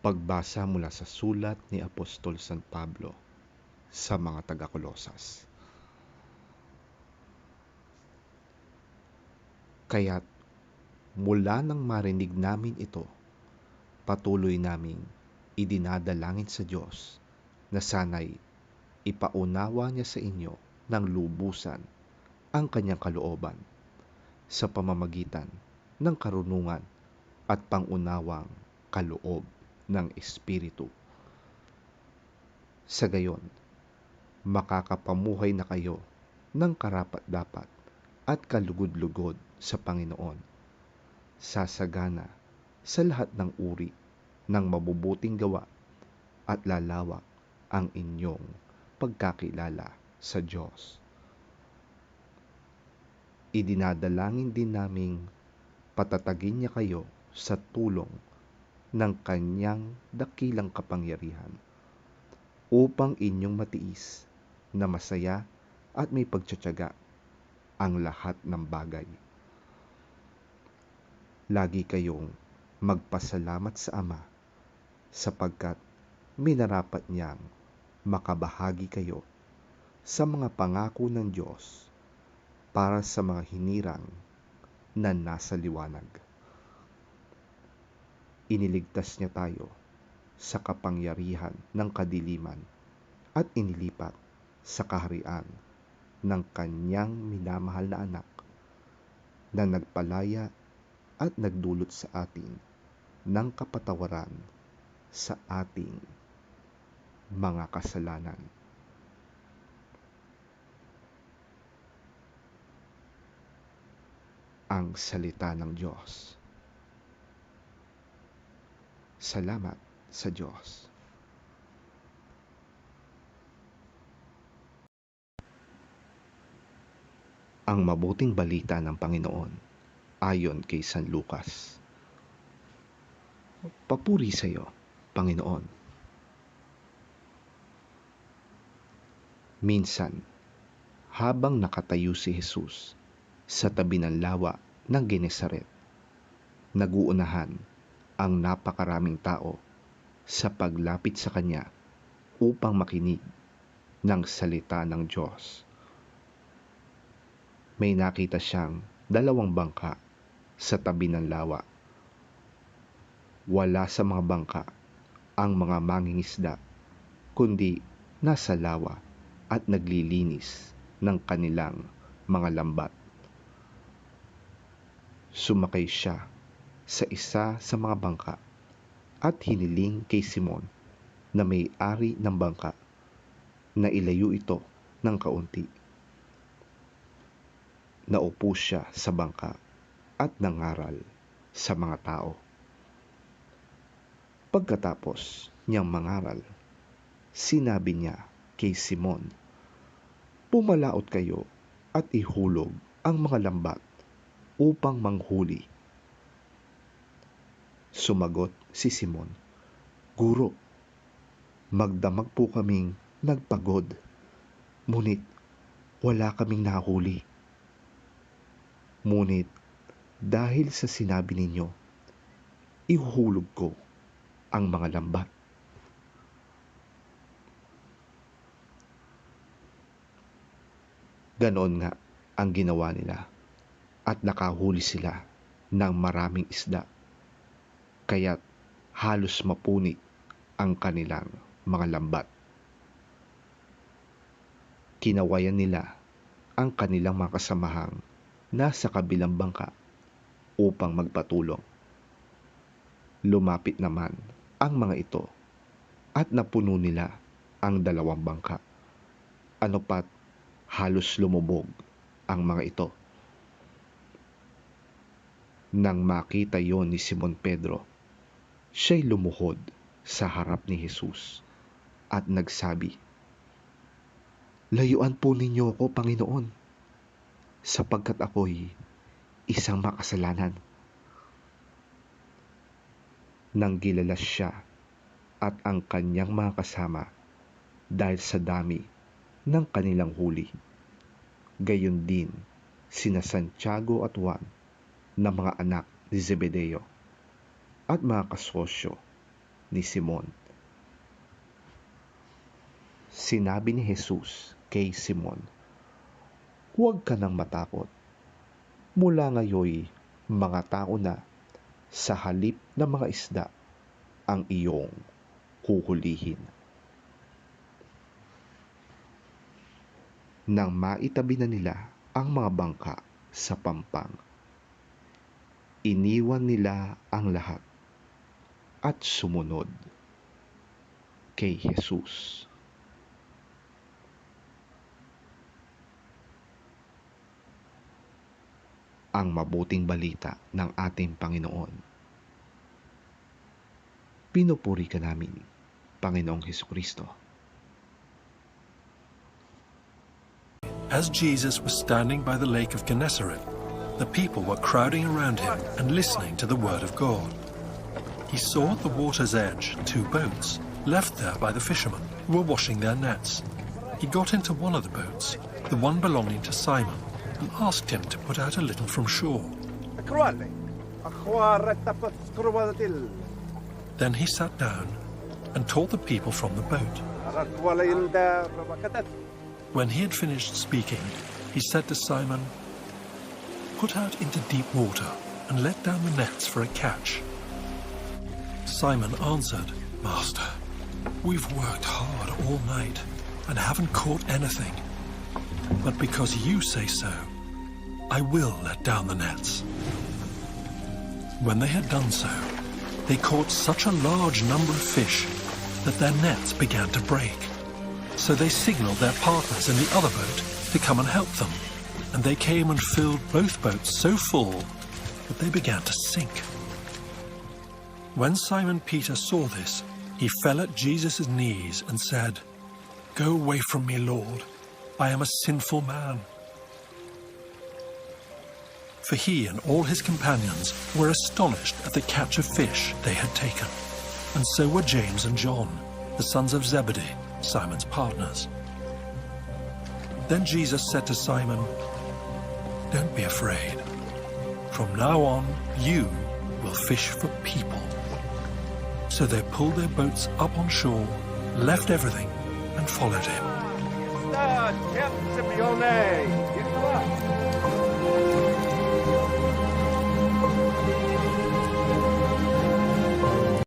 Pagbasa mula sa sulat ni Apostol San Pablo sa mga taga-Kolosas. Kaya't mula nang marinig namin ito, patuloy naming idinadalangin sa Diyos na sana'y ipaunawa niya sa inyo ng lubusan ang kanyang kalooban sa pamamagitan ng karunungan at pangunawang kaloob ng Espiritu. Sa gayon, makakapamuhay na kayo ng karapat-dapat at kalugod-lugod sa Panginoon, sasagana sa lahat ng uri ng mabubuting gawa at lalawak ang inyong pagkakilala sa Diyos. Idinadalangin din naming patatagin niya kayo sa tulong ng kanyang dakilang kapangyarihan upang inyong matiis na masaya at may pagtiyatiyaga ang lahat ng bagay. Lagi kayong magpasalamat sa Ama sapagkat minarapat niyang makabahagi kayo sa mga pangako ng Diyos para sa mga hinirang na nasa liwanag. Iniligtas niya tayo sa kapangyarihan ng kadiliman at inilipat sa kaharian ng kanyang minamahal na anak na nagpalaya at nagdulot sa atin ng kapatawaran sa ating mga kasalanan. Ang salita ng Diyos. Salamat sa Diyos. Ang mabuting balita ng Panginoon ayon kay San Lucas. Papuri sa iyo, Panginoon. Minsan, habang nakatayo si Jesus sa tabi ng lawa ng Genesaret, naguunahan ang napakaraming tao sa paglapit sa kanya upang makinig ng salita ng Diyos. May nakita siyang 2 bangka sa tabi ng lawa. Wala sa mga bangka ang mga mangingisda, kundi nasa lawa at naglilinis ng kanilang mga lambat. Sumakay siya sa isa sa mga bangka at hiniling kay Simon na may-ari ng bangka na ilayo ito ng kaunti. Naupo siya sa bangka at nangaral sa mga tao. Pagkatapos niyang mangaral, sinabi niya kay Simon, "Pumalaot kayo at ihulog ang mga lambat upang manghuli." Sumagot si Simon, "Guro, magdamag po kaming nagpagod, ngunit wala kaming nahuli. Ngunit dahil sa sinabi ninyo, ihuhulog ko ang mga lambat." Ganoon nga ang ginawa nila at nakahuli sila ng maraming isda, kaya't halos mapunit ang kanilang mga lambat. Kinawayan nila ang kanilang mga kasamahang nasa kabilang bangka upang magpatulong. Lumapit naman ang mga ito at napuno nila ang 2 bangka. Ano pat halos lumubog ang mga ito. Nang makita yon ni Simon Pedro, siya'y lumuhod sa harap ni Jesus at nagsabi, "Layuan po ninyo ako, Panginoon, sapagkat ako'y isang makasalanan." Nang gilalas siya at ang kanyang mga kasama dahil sa dami ng kanilang huli, gayon din sina Santiago at Juan na mga anak ni Zebedeo at mga kasosyo ni Simon. Sinabi ni Jesus kay Simon, "Huwag ka nang matakot. Mula ngayoy, mga tao na, sa halip ng mga isda, ang iyong huhulihin." Nang maitabi na nila ang mga bangka sa pampang, iniwan nila ang lahat at sumunod kay Jesus. Ang mabuting balita ng ating Panginoon. Pinupuri ka namin, Panginoong Hesukristo. As Jesus was standing by the lake of Gennesaret, the people were crowding around him and listening to the word of God. He saw at the water's edge 2 boats, left there by the fishermen who were washing their nets. He got into one of the boats, the one belonging to Simon, and asked him to put out a little from shore. Then he sat down and taught the people from the boat. When he had finished speaking, he said to Simon, "Put out into deep water and let down the nets for a catch." Simon answered, "Master, we've worked hard all night and haven't caught anything. But because you say so, I will let down the nets." When they had done so, they caught such a large number of fish that their nets began to break. So they signaled their partners in the other boat to come and help them, and they came and filled both boats so full that they began to sink. When Simon Peter saw this, he fell at Jesus' knees and said, "Go away from me, Lord. I am a sinful man." For he and all his companions were astonished at the catch of fish they had taken, and so were James and John, the sons of Zebedee, Simon's partners. Then Jesus said to Simon, "Don't be afraid. From now on, you will fish for people." So they pulled their boats up on shore, left everything, and followed him.